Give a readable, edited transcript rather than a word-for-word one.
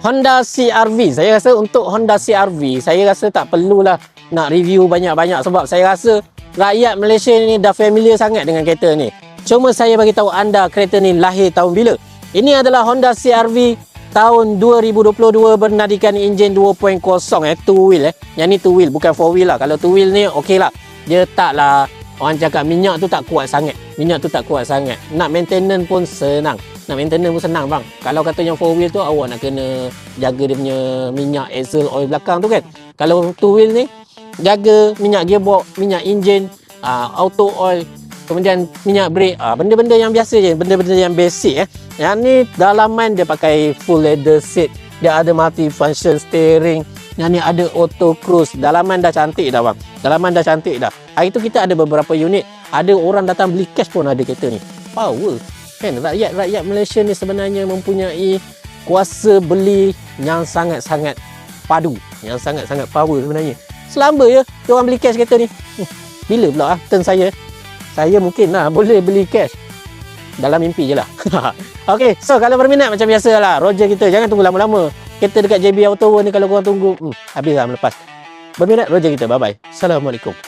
Honda CR-V. Saya rasa untuk Honda CR-V, saya rasa tak perlulah nak review banyak-banyak sebab saya rasa rakyat Malaysia ni dah familiar sangat dengan kereta ni. Cuma saya bagi tahu anda kereta ni lahir tahun bila. Ini adalah Honda CR-V tahun 2022 bernadikan enjin 2.0 two wheel Yang ni two wheel bukan four wheel lah. Kalau two wheel ni okey lah. Dia taklah, orang cakap minyak tu tak kuat sangat. Nak maintenance pun senang. Bang. Kalau kata yang four wheel tu awak nak kena jaga dia punya minyak axle oil belakang tu kan. Kalau two wheel ni jaga minyak gearbox, minyak enjin, auto oil, kemudian minyak brake, benda-benda yang biasa je, benda-benda yang basic Yang ni dalaman dia pakai full leather seat, dia ada multi function steering, yang ni ada auto cruise. Dalaman dah cantik dah bang. Hari tu kita ada beberapa unit, ada orang datang beli cash pun ada kereta ni. Power kan. Rakyat Malaysia ni sebenarnya mempunyai kuasa beli yang sangat-sangat padu, yang sangat-sangat power sebenarnya. Selamba ya dia orang beli cash kereta ni. Bila pula turn saya mungkin lah boleh beli cash. Dalam mimpi je lah. Okey, so kalau berminat macam biasa lah, Roger kita, jangan tunggu lama-lama. Kita dekat JB Auto World ni kalau korang tunggu habis lah melepas. Berminat Roger kita, bye bye. Assalamualaikum.